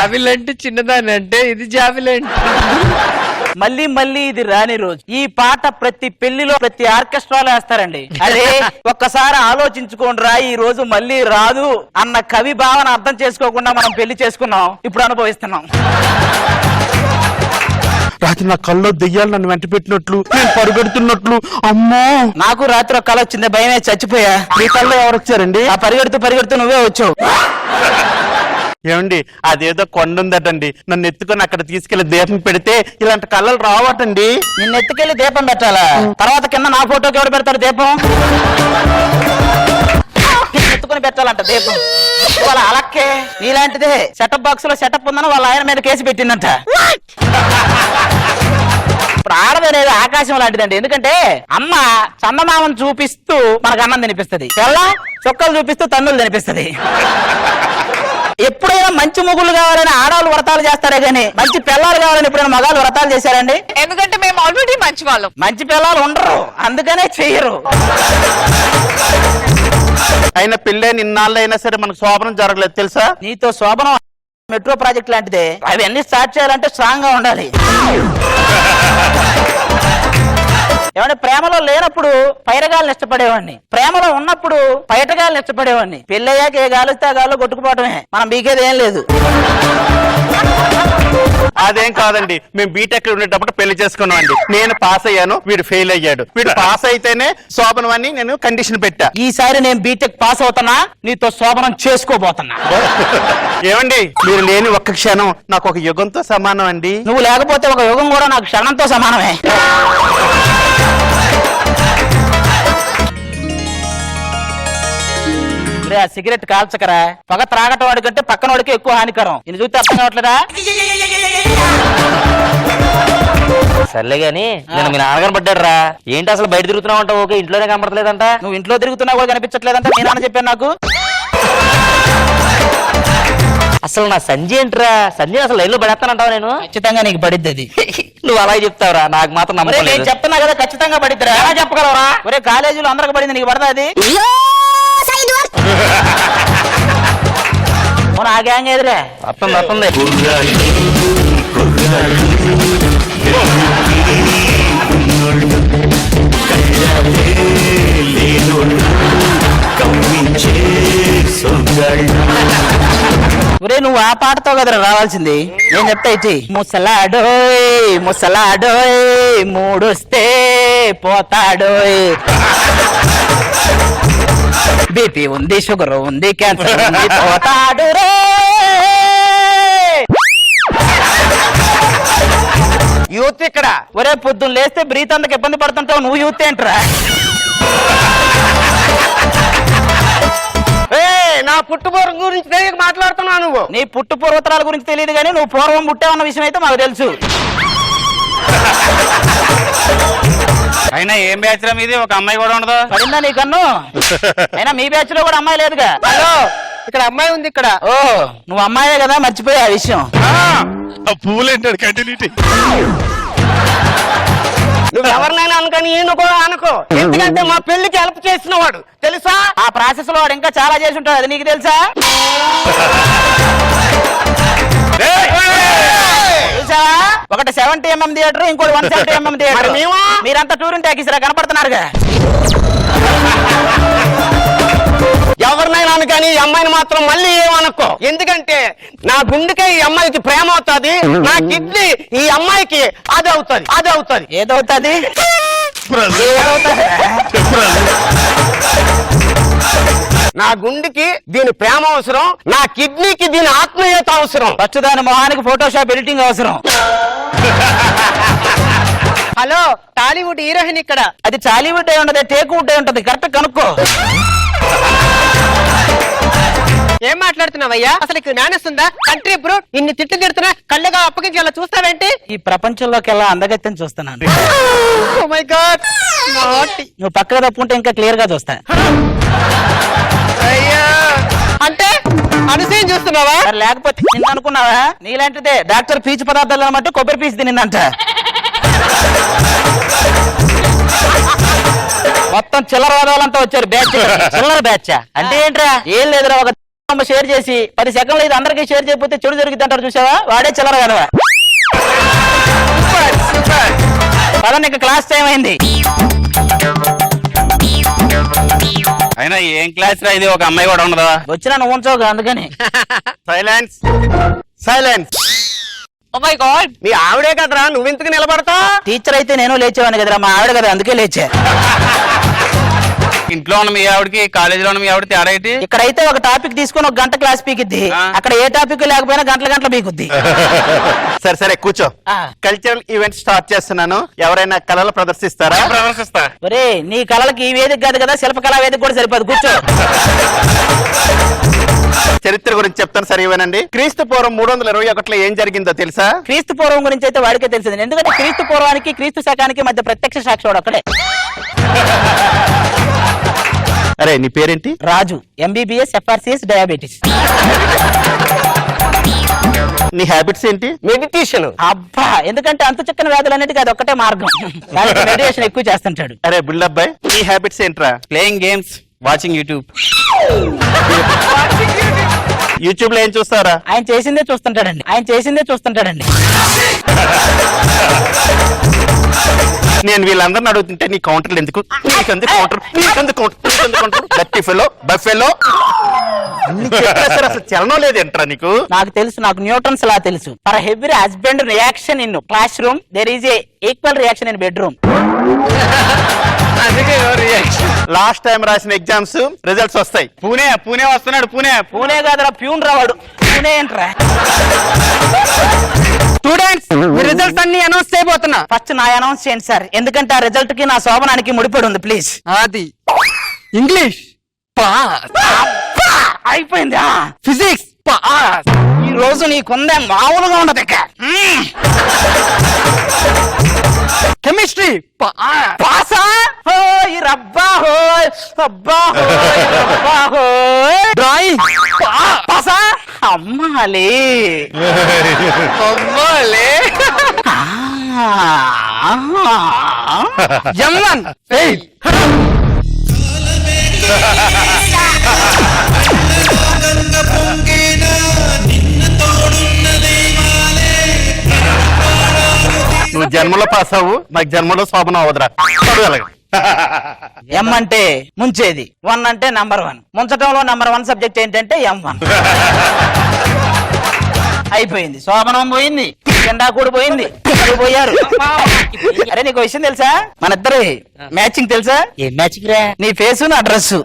జాబిలంటే చిన్నదాని అంటే ఇది జాబిలంటే మళ్ళీ మళ్ళీ ఇది రాని రోజు. ఈ పాట ప్రతి పెళ్లిలో ప్రతి ఆర్కెస్ట్రాలో వేస్తారండి. అరే ఒక్కసారి ఆలోచించుకోండిరా, ఈ రోజు మళ్ళీ రాదు అన్న కవి భావన అర్థం చేసుకోకుండా మనం పెళ్లి చేసుకున్నాం, ఇప్పుడు అనుభవిస్తున్నాం. రాత్రి నా కల్లో దెయ్యాలు నన్ను వెంట పెట్టినట్లు, నేను పరిగెడుతున్నట్లు. అమ్మో, నాకు రాత్రి ఒక కళ వచ్చింది, భయమే చచ్చిపోయా. మీ కల్లో ఎవరు వచ్చారండి? ఆ పరిగెడుతూ పరిగెడుతూ నువ్వే వచ్చావు. ఏమండి, అదేదో కొండ ఉందటండి, నన్ను ఎత్తుకొని అక్కడ తీసుకెళ్లి దీపం పెడితే ఇలాంటి కళ్ళలు రావటండి. నిన్ను ఎత్తుకెళ్లి దీపం పెట్టాలా? తర్వాత కింద నా ఫోటోకి ఎవరు పెడతారు దీపం? ఎత్తుకుని పెట్టాలంట దీపం. వాళ్ళ అలక్కే నీలాంటిదే సెటప్ బాక్స్ లో సెటప్ ఉందని వాళ్ళ ఆయన మీద కేసు పెట్టిందంట. ఇప్పుడు ఆడదనేది ఆకాశం లాంటిదండి. ఎందుకంటే అమ్మ చందమామను చూపిస్తూ మనకు అన్నం తినిపిస్తుంది, తెల్ల చొక్కలు చూపిస్తూ తన్నులు తినిపిస్తుంది. ఎప్పుడైనా మంచి మొగుళ్ళు కావాలని ఆడవాళ్ళు వ్రతాలు చేస్తారే గానీ మంచి పిల్లలు కావాలని ఎప్పుడైనా మగాళ్ళు వ్రతాలు చేశారండి? ఎందుకంటే మేము ఆల్రెడీ మంచి వాళ్ళం. మంచి పిల్లలు ఉండరు, అందుకనే చెయ్యరు. అయినా పెళ్ళైన ఇన్నాళ్ళు అయినా సరే మనకు శోభనం జరగలేదు తెలుసా? నీతో శోభనం మెట్రో ప్రాజెక్ట్ లాంటిదే. అవన్నీ స్టార్ట్ చేయాలంటే స్ట్రాంగ్ గా ఉండాలి. ఏమంటే ప్రేమలో లేనప్పుడు పైరగాలను ఇష్టపడేవాడిని, ప్రేమలో ఉన్నప్పుడు పైటగాలను ఇష్టపడేవాడిని. పెళ్ళయ్యాక ఏ గాలిస్తే ఆ గాల్లో కొట్టుకుపోవటమే, మనం బీకేది ఏం లేదు. అదేం కాదండి, మేము బీటెక్ లో ఉండేటప్పుడు పెళ్లి చేసుకున్నాం అండి. నేను పాస్ అయ్యాను, వీడు ఫెయిల్ అయ్యాడు. వీడు పాస్ అయితేనే శోభనం అని నేను కండిషన్ పెట్టా. ఈసారి నేను బీటెక్ పాస్ అవుతున్నా, నీతో శోభనం చేసుకోబోతున్నా. ఏమండి, మీరు లేని ఒక్క క్షణం నాకు ఒక యుగంతో సమానం అండి. నువ్వు లేకపోతే ఒక యుగం కూడా నాకు క్షణంతో సమానమే. ఆ సిగరెట్ కాల్చకరా, పొగ త్రాగటం వాడి కంటే పక్కన వాడికి ఎక్కువ హానికరం. ఇది చూస్తే అర్థం కావట్లేదా? సర్లే గాని నేను మీ నాన్నగారు పడ్డాడు రా. ఏంటి అసలు బయట తిరుగుతున్నావు అంట? ఓకే, ఇంట్లోనే కనపడలేదంట. నువ్వు ఇంట్లో తిరుగుతున్నా కూడా కనిపించట్లేదంట, మీ నాన్న చెప్పాను నాకు. అసలు నా సంజయ్ ఏంట్రా? సంజయ్ అసలు లైన్ లో పడేస్తానంటావా? నేను ఖచ్చితంగా నీకు పడిద్ది అది. నువ్వు అలాగే చెప్తావురా, నాకు మాత్రం నమ్మకం నేను లేదు. చెప్తున్నా కదా ఖచ్చితంగా పడిద్దిరా. ఎలా చెప్పగలవరా? ఒరే కాలేజీలో అందరికి పడింది, నీకు పడదా అది? ఆ గ్యాంగ్ ఎదురే వస్తుంది వస్తుంది. ఒరే నువ్వు ఆ పాటతో కదరా రావాల్సింది, నేను చెప్తా ఇచ్చి. ముసలాడోయ్ ముసలాడోయ్ మూడొస్తే పోతాడోయ్, బీపీ ఉంది షుగర్ ఉంది క్యాన్సర్ ఉంది పోతాడు రే. యూత్ ఇక్కడ. ఒరే పొద్దున్న లేస్తే బ్రీత్ అందుకు ఇబ్బంది పడుతుంటావు, నువ్వు యూత్ ఏంట్రా? నా పుట్టుపూర్వం గురించి తెలియక మాట్లాడుతున్నావు నువ్వు. నీ పుట్టు పూర్వతరాల గురించి తెలియదు కానీ నువ్వు పూర్వం పుట్టావన్న విషయం అయితే మాకు తెలుసు. అయినా ఏం బ్యాచ్ రా మీది? ఒక అమ్మాయి కూడా ఉండదు. పడిందా నీ కన్ను? అయినా మీ బ్యాచ్ లో కూడా అమ్మాయి లేదుగా. హలో, ఇక్కడ అమ్మాయి ఉంది ఇక్కడ. ఓ నువ్వు అమ్మాయే కదా, మర్చిపోయా ఆ విషయం. పూలేంటాడు కంటిన్యూటీ. నువ్వు ఎవరినైనా అనుకని ఈయన కూడా అనుకో, ఎందుకంటే మా పెళ్లికి హెల్ప్ చేసిన వాడు తెలుసా? ఆ ప్రాసెస్ లో వాడు ఇంకా చాలా చేసి ఉంటాడు, అది నీకు తెలుసా? చూసావా, ఒకటి 70mm థియేటర్, ఇంకోటి 170mm థియేటర్. మీరంతా టూరింగ్ ట్యాక్సీరా కనపడుతున్నారుగా. ఎవరినైనా అనుకని ఈ అమ్మాయిని మాత్రం మళ్ళీ ఏమనుకో, ఎందుకంటే నా గుండెకే ఈ అమ్మాయికి ప్రేమ అవుతుంది, నా కిడ్నీ ఈ అమ్మాయికి అది అవుతుంది. అది అవుతుంది. ఏదవుతుంది? నా గుండెకి దీని ప్రేమ అవసరం, నా కిడ్నీకి దీని ఆత్మీయత అవసరం. ఫస్ట్ దాని మొహానికి ఫోటోషాప్ ఎడిటింగ్ అవసరం. హలో, టాలీవుడ్ హీరోయిన్ ఇక్కడ. అది టాలీవుడ్ అయి ఉంటది, టేక్వుడ్ అయి ఉంటది, కరెక్ట్ కనుక్కో. ఏం మాట్లాడుతున్నావయ్యా? అసలు ఇక్కడ మేనస్ ఉందా? కంట్రీ బ్రో, ఇన్ని తిట్లు తిడుతున్నా కళ్ళగా అప్పగించి అలా చూస్తావేంటి? ఈ ప్రపంచంలోకి ఎలా అందగత్తెని చూస్తున్నాను. ఓ మై గాడ్, నువ్వు పక్కగా తప్పుకుంటే ఇంకా క్లియర్ గా చూస్తా. అయ్యా, అంటే అనుసయం చూస్తున్నావా? మరి లేకపోతే నిన్న అనుకున్నావా? నీలాంటిదే డాక్టర్ పీచు పదార్థాలు అన్నమాట కొబ్బరి పీచు తినిందంట. మొత్తం చిల్లర వాదాలంతా వచ్చారు బ్యాచ్. చిల్లర బ్యాచ్ అంటే ఏంట్రా? ఏం లేదురా, ఒక షేర్ చేసి 10 సెకండ్లు ఇది అందరికీ షేర్ చేయకపోతే చెడు జరుగుతుంది అంటారు చూసావా, వాడే చిల్లర కదవా. పదండి, ఇంకా క్లాస్ టైం అయింది. అయినా ఏం క్లాస్ రా ఇది, ఒక అమ్మాయి కూడా ఉండదా? వచ్చినా నువ్వు ఉంచవుగా అందుకని. Silence silence. Oh my god, మీ ఆవిడే కదరా, నువ్వెందుకు నిలబడతా? టీచర్ అయితే నేను లేచేవాడిని కదరా, మా ఆవిడ కదా అందుకే లేచా. ఇంట్లో ఉన్న మీ ఆవిడకి కాలేజీలో ఉన్న మీ ఆవిడ తేడా ఏంటి? ఇక్కడైతే ఒక టాపిక్ తీసుకొని 1 గంట క్లాస్ పీకిద్ది, అక్కడ ఏ టాపిక్ లేకపోయినా గంటల పీకుద్ది. సరే సరే కూర్చో. ఆ. కల్చరల్ ఈవెంట్ స్టార్ట్ చేస్తున్నాను. ఎవరైనా కళలు ప్రదర్శిస్తారా? ప్రదర్శిస్తా. ఒరే నీ కళలకి ఈ వేదిక కాదు కదా, శిల్పకళా వేదిక కూడా సరిపోదు, కూర్చో. చరిత్ర గురించి చెప్తాను, సరే ఇవ్వనండి. క్రీస్తు పూర్వం 321లో ఏం జరిగిందో తెలుసా? క్రీస్తు పూర్వం గురించి అయితే వాడికే తెలిసింది, ఎందుకంటే క్రీస్తు పూర్వానికి క్రీస్తు శకానికి మధ్య ప్రత్యక్ష సాక్షి అక్కడే. అరే నీ పేరేంటి? రాజు, MBBS FRCS డయాబెటీస్. నీ హ్యాబిట్స్ ఏంటి? మెడిటేషన్. అబ్బా, ఎందుకంటే అంత చిక్కని వ్యాధులన్నిటికీ అది ఒక్కటే మార్గం. మెడిటేషన్ ఎక్కువ చేస్తుంటాడు. అరే బుల్లబ్బాయ్, నీ హ్యాబిట్స్ ఏంట్రా? Playing games, watching YouTube. YouTube లో ఏం చూస్తారా? ఆయన చేసిందే చూస్తుంటాడండి. నేను వీళ్ళందరిని అడుగుతుంటే నీ కౌంటర్లు ఎందుకు? నీకెందుకు కౌంటర్? గట్టి ఫెలో బఫెలో అసలు చలనం లేదేంట్రా నీకు? నాకు తెలుసు, నాకు న్యూటన్స్ లా తెలుసు. For every husband reaction in classroom there is a equal reaction in bedroom. Last time రాసిన ఎగ్జామ్స్ రిజల్ట్స్ వస్తాయి. పూణే వస్తున్నాడు. పూణే కాదురా, ప్యూన్ రావాడు. పూణే ఏంట్రా? స్టూడెంట్స్, మీ రిజల్ట్స్ అన్ని అనౌన్స్ చేయబోతున్నా. ఫస్ట్ నా అనౌన్స్ చేయండి సార్, ఎందుకంటే ఆ రిజల్ట్ కి నా శోభనానికి ముడిపడి ఉంది, ప్లీజ్. అది ఇంగ్లీష్ పాస్. అయిపోయిందా? Physics pass. ఈ రోజు నీకుందే మామూలుగా ఉండదు. కెమిస్ట్రీ పాసా? హోయ్ రబ్బా హోయ్, అబ్బా హోయ్, రబ్బా హోయ్. డ్రాయింగ్ పాసా? అమ్మాలి M1 ఫెయిల్. నువ్వు జన్మలో పాస్ అవ్వు, నాకు జన్మలో శోభనం అవ్వదురా. ఎం అంటే ముంచేది, 1 అంటే నంబర్ 1. ముంచటంలో నంబర్ 1 సబ్జెక్ట్ ఏంటంటే M1. అయిపోయింది, శోభనం పోయింది, జెండా కూడా పోయింది, ఇద్దరు పోయారు. అరే నీకు విషయం తెలుసా? మన ఇద్దరు మ్యాచింగ్ తెలుసా? ఏ మ్యాచింగ్ రా? నీ ఫేసు నా డ్రెస్.